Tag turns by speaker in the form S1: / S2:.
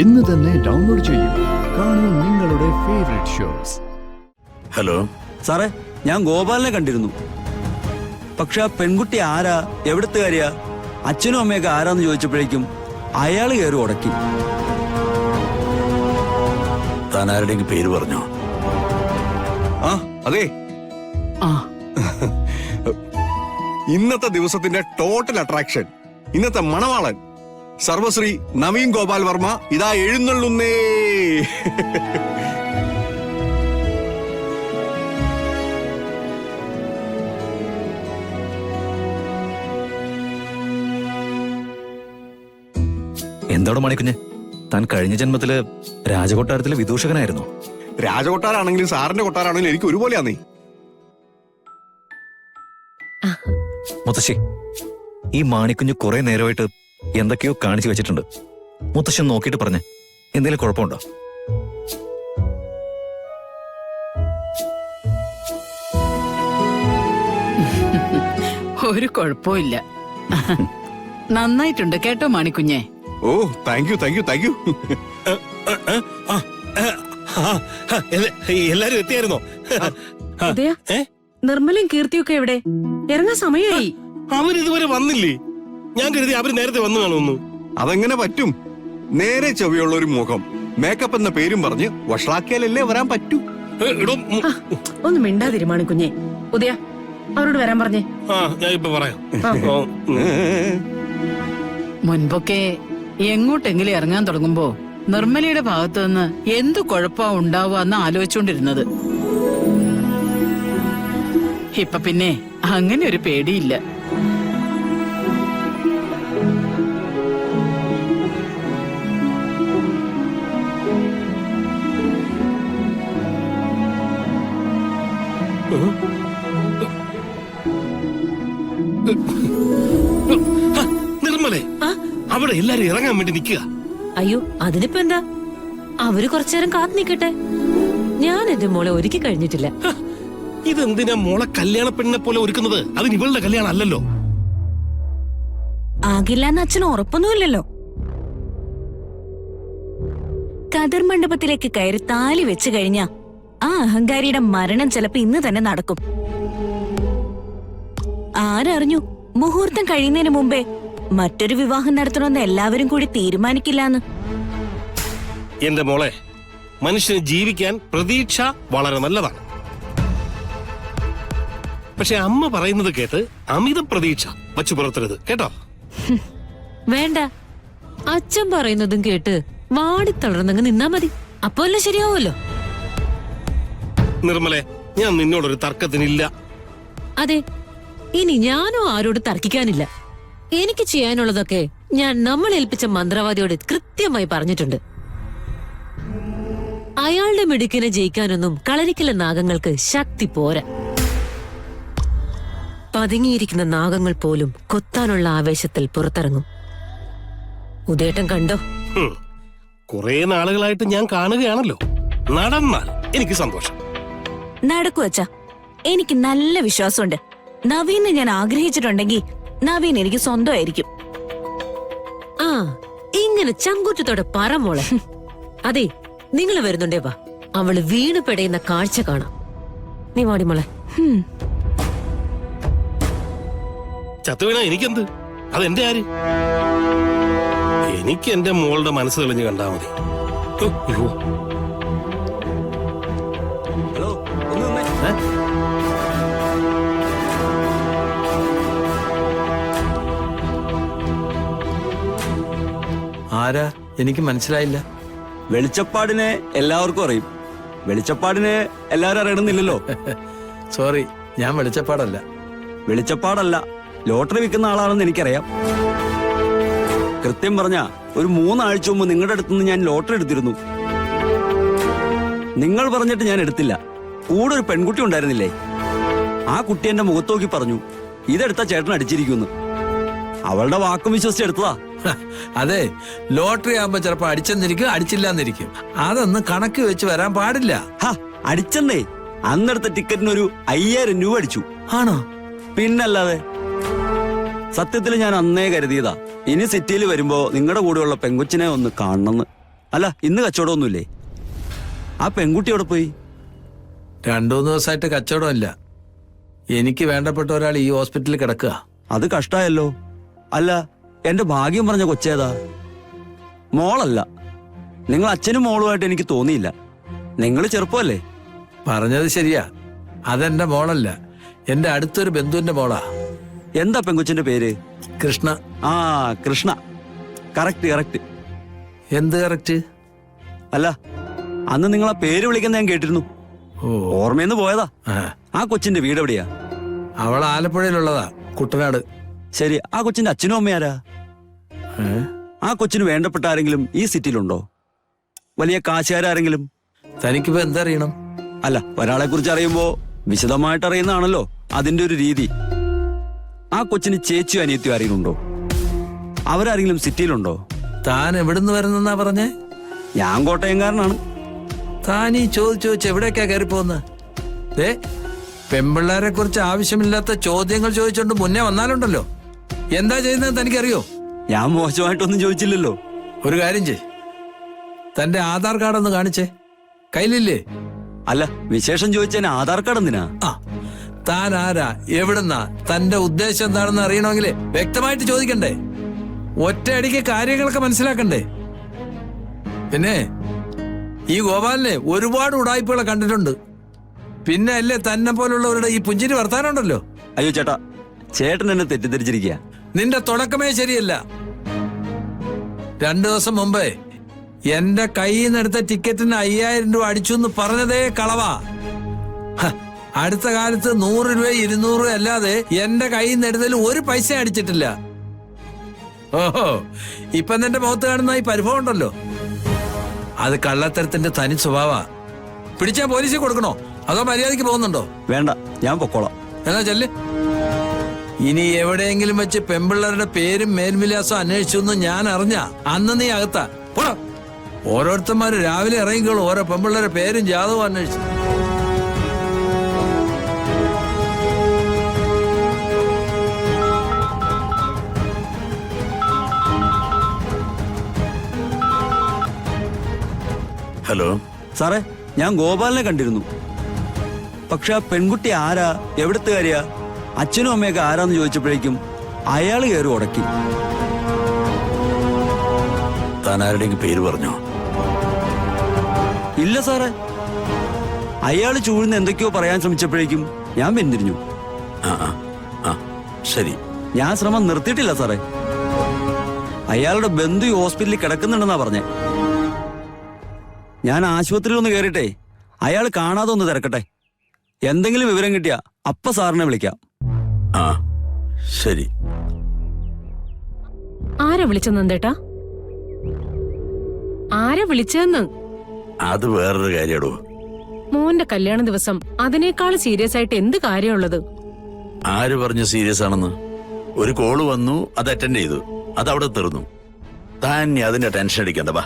S1: ഇന്ന് തന്നെ ഡൗൺലോഡ് ചെയ്യൂ. കാണൂ നിങ്ങളുടെ ഫേവറേറ്റ് ഷോസ്.
S2: ഹലോ
S3: സാറേ, ഞാൻ ഗോപാലിനെ കണ്ടിരുന്നു. പക്ഷെ ആ പെൺകുട്ടി ആരാ, എവിടുത്തെ കാര്യ, അച്ഛനും അമ്മയൊക്കെ ആരാന്ന് ചോദിച്ചപ്പോഴേക്കും അയാൾ കയറി ഉടക്കി.
S2: താൻ ആരുടെയെങ്കിലും പേര് പറഞ്ഞോ?
S4: ആ അതെ, ഇന്നത്തെ ദിവസത്തിന്റെ ടോട്ടൽ അട്രാക്ഷൻ, ഇന്നത്തെ മണവാളൻ സർവശ്രീ നവീൻ ഗോപാൽ വർമ്മ ഇതാ എഴുന്നള്ളുന്നേ.
S5: എന്താണ് മണിക്കുഞ്ഞ്, താൻ കഴിഞ്ഞ ജന്മത്തില് രാജകൊട്ടാരത്തിലെ വിദൂഷകനായിരുന്നു.
S4: രാജകൊട്ടാരാണെങ്കിലും സാറിന്റെ കൊട്ടാരാണെങ്കിലും എനിക്ക് ഒരുപോലെയാന്നേ.
S5: മുത്തശ്ശി, ഈ മാണിക്കുഞ്ഞ് കുറെ നേരമായിട്ട് എന്തൊക്കെയോ കാണിച്ചു വെച്ചിട്ടുണ്ട്. മുത്തശ്ശൻ നോക്കിയിട്ട് പറഞ്ഞേ, എന്തെങ്കിലും കുഴപ്പമുണ്ടോ?
S6: ഒരു കുഴപ്പമില്ല. നന്നായിട്ടുണ്ട് കേട്ടോ മാണിക്കുഞ്ഞെ.
S4: ഓ thank you thank you thank you.
S7: എല്ലാരും എത്തിയായിരുന്നോ?
S8: നിർമ്മലും കീർത്തിയൊക്കെ എവിടെ? ഇറങ്ങാൻ സമയമായി.
S7: അവരിതുവരെ വന്നില്ലേ? ഞാൻ കരുതി അവര് നേരത്തെ വന്നു കാണുന്നു.
S4: അതെങ്ങനെ പറ്റും? നേരെ ചെവിയുള്ള ഒരു മുഖം, മേക്കപ്പ് എന്ന പേരും പറഞ്ഞ് വഷളാക്കിയാലല്ലേ വരാൻ പറ്റൂ.
S8: ഒന്ന് മിണ്ടാതിരി മാണിക്കുഞ്ഞെ. ഉദയ, അവരോട് വരാൻ പറഞ്ഞേ.
S7: ഞാൻ ഇപ്പൊ പറയാം.
S6: മുൻപൊക്കെ എങ്ങോട്ടെങ്കിലും ഇറങ്ങാൻ തുടങ്ങുമ്പോ നിർമ്മലയുടെ ഭാഗത്തു നിന്ന് എന്തു കുഴപ്പാ ഉണ്ടാവുക ആലോചിച്ചോണ്ടിരുന്നത്. ഇപ്പൊ പിന്നെ അങ്ങനെ ഒരു പേടിയില്ല.
S7: നിർമ്മലേ, അവിടെ എല്ലാരും ഇറങ്ങാൻ വേണ്ടി നിൽക്കുക.
S8: അയ്യോ, അതിനിപ്പോ എന്താ? അവര് കുറച്ചേരം കാത്തു നിക്കട്ടെ. ഞാൻ എന്റെ മോളെ ഒരുക്കി കഴിഞ്ഞിട്ടില്ല.
S7: ഇതെന്തിനാ മോളെ കല്യാണ പെണ്ണിനെ പോലെ ഒരുക്കുന്നത്? അതിന് ഇവളുടെ കല്യാണം അല്ലല്ലോ.
S8: ആകില്ലെന്ന് അച്ഛന് ഉറപ്പൊന്നുമില്ലല്ലോ. കതിർ മണ്ഡപത്തിലേക്ക് കയറി താലി വെച്ച് കഴിഞ്ഞാ ആ അഹങ്കാരിയുടെ മരണം ചിലപ്പോ ഇന്ന് തന്നെ നടക്കും. ആരറിഞ്ഞു മുഹൂർത്തം കഴിയുന്നതിന് മുമ്പേ മറ്റൊരു വിവാഹം നടത്തണമെന്ന് എല്ലാവരും കൂടി തീരുമാനിക്കില്ലാന്ന്.
S7: എന്റെ മോളെ, മനുഷ്യന് ജീവിക്കാൻ പ്രതീക്ഷ വളരെ നല്ലതാണ്. പക്ഷെ അമ്മ പറയുന്നത് കേട്ട് അമിത പ്രതീക്ഷ വച്ചു പുറത്തരുത് കേട്ടോ.
S8: വേണ്ട, അച്ഛൻ പറയുന്നതും കേട്ട് വാടിത്തളർന്നങ്ങ് നിന്നാ മതി. അപ്പൊ അല്ല ശരിയാവുമല്ലോ.
S7: നിർമ്മലെ, ഞാൻ നിന്നോടൊരു തർക്കത്തിനില്ല.
S8: അതെ, ഇനി ഞാനും ആരോട് തർക്കിക്കാനില്ല. എനിക്ക് ചെയ്യാനുള്ളതൊക്കെ ഞാൻ നമ്മൾ ഏൽപ്പിച്ച മന്ത്രവാദിയോട് കൃത്യമായി പറഞ്ഞിട്ടുണ്ട്. അയാളുടെ മിടുക്കിനെ ജയിക്കാനൊന്നും കളരിക്കല നാഗങ്ങൾക്ക് ശക്തി പോരാ. പതുങ്ങിയിരിക്കുന്ന നാഗങ്ങൾ പോലും കൊത്താനുള്ള ആവേശത്തിൽ പുറത്തിറങ്ങും. ഉദേട്ടൻ കണ്ടോ?
S7: കുറെ നാളുകളായിട്ട് ഞാൻ കാണുകയാണല്ലോ. നടന്നാൽ എനിക്ക് സന്തോഷം.
S8: നടക്കു അച്ഛാ, എനിക്ക് നല്ല വിശ്വാസമുണ്ട്. നവീനെ ഞാൻ ആഗ്രഹിച്ചിട്ടുണ്ടെങ്കിൽ നവീൻ എനിക്ക് സ്വന്തമായിരിക്കും. ആ, ഇങ്ങനെ ചങ്കൂറ്റത്തോടെ പറ മോളെ. അതെ, നിങ്ങൾ വരുന്നുണ്ടേ വാ, അവള് വീണ് പെടയുന്ന കാഴ്ച കാണാം. നീ വാടി മോളെ.
S7: ചത്തുവീണ എനിക്കെന്ത്? അതെന്റെ ആര്? എനിക്ക് എന്റെ മോളുടെ മനസ്സ് തെളിഞ്ഞ് കണ്ടാ മതി.
S3: ഹലോ, ഒന്ന് നിന്നേ.
S9: ആരാ? എനിക്ക് മനസ്സിലായില്ല.
S3: വെളിച്ചപ്പാടിനെ എല്ലാവർക്കും അറിയും. വെളിച്ചപ്പാടിനെ എല്ലാവരും അറിയണമെന്നില്ലല്ലോ.
S9: സോറി, ഞാൻ വെളിച്ചപ്പാടല്ല.
S3: വെളിച്ചപ്പാടല്ല, ലോട്ടറി വിൽക്കുന്ന ആളാണെന്ന് എനിക്കറിയാം. കൃത്യം പറഞ്ഞ ഒരു 3 ആഴ്ച മുമ്പ് നിങ്ങളുടെ അടുത്തുനിന്ന് ഞാൻ ലോട്ടറി എടുത്തിരുന്നു. നിങ്ങൾ പറഞ്ഞിട്ട് ഞാൻ എടുത്തില്ല. കൂടെ ഒരു പെൺകുട്ടി ഉണ്ടായിരുന്നില്ലേ? ആ കുട്ടി എന്റെ മുഖത്തോക്കി പറഞ്ഞു, ഇതെടുത്ത ചേട്ടൻ അടിച്ചിരിക്കുന്നു. അവളുടെ വാക്കും വിശ്വസിച്ചെടുത്തതാ.
S9: അതെ, ലോട്ടറി ആകുമ്പോ ചിലപ്പോ അടിച്ചെന്നിരിക്കും, അടിച്ചില്ലാന്നിരിക്കും. അതൊന്നും കണക്ക് വെച്ച് വരാൻ പാടില്ല.
S3: അടിച്ചെന്നേ, അന്നെടുത്ത ടിക്കറ്റിന് ഒരു 5000 രൂപ അടിച്ചു.
S9: ആണോ?
S3: പിന്നല്ലാതെ. സത്യത്തിൽ ഞാൻ അന്നേ കരുതിയതാ, ഇനി സിറ്റിയിൽ വരുമ്പോ നിങ്ങളുടെ കൂടെയുള്ള പെങ്കൊച്ചിനെ ഒന്ന് കാണണമെന്ന്. അല്ല ഇന്ന് കച്ചവടമൊന്നുമില്ലേ? ആ പെൺകുട്ടി എവിടെ പോയി?
S9: 2-3 ദിവസമായിട്ട് കച്ചവടമില്ല. എനിക്ക് വേണ്ടപ്പെട്ട ഒരാൾ ഈ ഹോസ്പിറ്റലിൽ കിടക്കുക.
S3: അത് കഷ്ടായല്ലോ. അല്ല എന്റെ ഭാഗ്യം പറഞ്ഞ കൊച്ചേതാ? മോളല്ല. നിങ്ങൾ അച്ഛനും മോളുമായിട്ട് എനിക്ക് തോന്നിയില്ല. നിങ്ങൾ ചെറുപ്പമല്ലേ?
S9: പറഞ്ഞത് ശരിയാ, അതെന്റെ മോളല്ല, എന്റെ അടുത്തൊരു ബന്ധുവിന്റെ മോളാ.
S3: എന്താ പെങ്കൊച്ചിന്റെ പേര്?
S9: കൃഷ്ണ.
S3: ആ കൃഷ്ണ. Correct correct.
S9: എന്ത് കറക്റ്റ്?
S3: അല്ല അന്ന് നിങ്ങൾ ആ പേര് വിളിക്കുന്ന ഞാൻ കേട്ടിരുന്നു.
S9: ഓ,
S3: ഓർമ്മയെന്ന് പോയതാ.
S9: ആ.
S3: ആ കൊച്ചിന്റെ വീട് എവിടെയാ?
S9: അവൾ ആലപ്പുഴയിലുള്ളതാ, കുട്ടനാട്.
S3: ശരി, ആ കൊച്ചിന്റെ അച്ഛനും അമ്മയാരാ?
S9: ഏ?
S3: ആ കൊച്ചിന് വേണ്ടപ്പെട്ട ആരെങ്കിലും ഈ സിറ്റിയിലുണ്ടോ? വലിയ കാശുകാരെങ്കിലും?
S9: തനിക്കിപ്പോ എന്തറിയണം?
S3: അല്ല, ഒരാളെ കുറിച്ച് അറിയുമ്പോ വിശദമായിട്ട് അറിയുന്നതാണല്ലോ അതിന്റെ ഒരു രീതി. ആ കൊച്ചിന് ചേച്ചിയോ അനിയത്തിയോ ആരെങ്കിലും അവരാരെങ്കിലും സിറ്റിയിലുണ്ടോ?
S9: താൻ എവിടുന്ന് വരുന്നെന്നാ പറഞ്ഞേ?
S3: ഞാൻ കോട്ടയംകാരനാണ്.
S9: താൻ ഈ ചോദിച്ച് എവിടേക്കാ കയറി പോകുന്നത്? പെമ്പിള്ളാരെ കുറിച്ച് ആവശ്യമില്ലാത്ത ചോദ്യങ്ങൾ ചോദിച്ചോണ്ട് മുന്നേ വന്നാലുണ്ടല്ലോ, എന്താ ചെയ്യുന്നത് തനിക്കറിയോ?
S3: ഞാൻ മോശമായിട്ടൊന്നും ചോദിച്ചില്ലല്ലോ.
S9: ഒരു കാര്യം ചെയ്, തന്റെ ആധാർ കാർഡ് ഒന്ന് കാണിച്ചേ. കയ്യിലില്ലേ?
S3: അല്ല, വിശേഷം ചോദിച്ചതിന് ആധാർ കാർഡ് എന്തിനാ?
S9: ആ, താൻ ആരാ, എവിടുന്നാ, തന്റെ ഉദ്ദേശം എന്താണെന്ന് അറിയണമെങ്കിൽ വ്യക്തമായിട്ട് ചോദിക്കണ്ടേ? ഒറ്റയടിക്ക് കാര്യങ്ങളൊക്കെ മനസ്സിലാക്കണ്ടേ? പിന്നെ ഈ ഗോപാലിനെ ഒരുപാട് ഉടായ്പകളെ കണ്ടിട്ടുണ്ട്. പിന്നെ അല്ലേ തന്നെ പോലുള്ളവരുടെ ഈ പുഞ്ചിരി വർത്താനുണ്ടല്ലോ.
S3: അയ്യോ ചേട്ടാ, ചേട്ടൻ എന്നെ തെറ്റിദ്ധരിച്ചിരിക്കുക.
S9: നിന്റെ തുടക്കമേ ശരിയല്ല. 2 ദിവസം മുമ്പേ എന്റെ കയ്യിൽ നിന്ന് എടുത്ത ടിക്കറ്റിന് 5000 രൂപ അടിച്ചു എന്ന് പറഞ്ഞതേ കളവാ. അടുത്ത കാലത്ത് 100 രൂപ 200 രൂപ അല്ലാതെ എന്റെ കയ്യിൽ നിന്ന് എടുത്തതിൽ ഒരു പൈസ അടിച്ചിട്ടില്ല. ഓഹോ, ഇപ്പൊ നിന്റെ മുഖത്ത് കാണുന്ന ഈ പരിഭവം ഉണ്ടല്ലോ, അത് കള്ളത്തരത്തിന്റെ തനി സ്വഭാവ. പിടിച്ചാ പോലീസിൽ കൊടുക്കണോ അതോ മര്യാദയ്ക്ക് പോകുന്നുണ്ടോ?
S3: വേണ്ട, ഞാൻ പൊക്കോളാം.
S9: എന്നാ ചെല്ല്. ഇനി എവിടെയെങ്കിലും വെച്ച് പെമ്പിള്ളേരുടെ പേരും മേൽവിലാസം അന്വേഷിച്ചു ഞാൻ അറിഞ്ഞ അന്ന് നീ അകത്താ. പോടാ. ഓരോരുത്തന്മാര് രാവിലെ ഇറങ്ങിക്കോളും ഓരോ പെമ്പിള്ളേരുടെ പേരും ജാതവും അന്വേഷിച്ചു.
S2: ഹലോ
S3: സാറേ, ഞാൻ ഗോപാലിനെ കണ്ടിരുന്നു. പക്ഷെ ആ പെൺകുട്ടി ആരാ, എവിടുത്തെ കാര്യാ, അച്ഛനും അമ്മയൊക്കെ ആരാന്ന് ചോദിച്ചപ്പോഴേക്കും അയാൾ കയറി ഉടക്കി.
S2: താൻ ആരുടെയും പേര് പറഞ്ഞോ?
S3: ഇല്ല സാറേ, അയാൾ ചൂഴ്ന്ന് എന്തൊക്കെയോ പറയാൻ ശ്രമിച്ചപ്പോഴേക്കും ഞാൻ പിന്തിരിഞ്ഞു.
S2: ആ ആ ആ ശരി.
S3: ഞാൻ ശ്രമം നിർത്തിയിട്ടില്ല സാറേ. അയാളുടെ ബന്ധു ഈ ഹോസ്പിറ്റലിൽ കിടക്കുന്നുണ്ടെന്നാ പറഞ്ഞേ. ഞാൻ ആശുപത്രിയിൽ ഒന്ന് കയറിട്ടെ അയാൾ കാണാതെ ഒന്ന് തിരക്കട്ടെ. എന്തെങ്കിലും വിവരം കിട്ടിയാ അപ്പ സാറിനെ വിളിക്കാം.
S2: ആ ശരി.
S8: ആരാ വിളിച്ചെന്നേട്ടാ? ആരാ വിളിച്ചതെന്ന്?
S2: അത് വേറൊരു കാര്യടോ.
S8: മോന്റെ കല്യാണ ദിവസം അതിനേക്കാൾ സീരിയസ് ആയിട്ട് എന്ത് കാര്യമുള്ളത്?
S2: ആര് പറഞ്ഞു സീരിയസ് ആണെന്ന്? ഒരു കോള് വന്നു, അത് അറ്റൻഡ് ചെയ്തു, അത് അവിടെ തീർന്നു. താൻ അതിന്റെ ടെൻഷൻ അടിക്കണ്ട. വാ.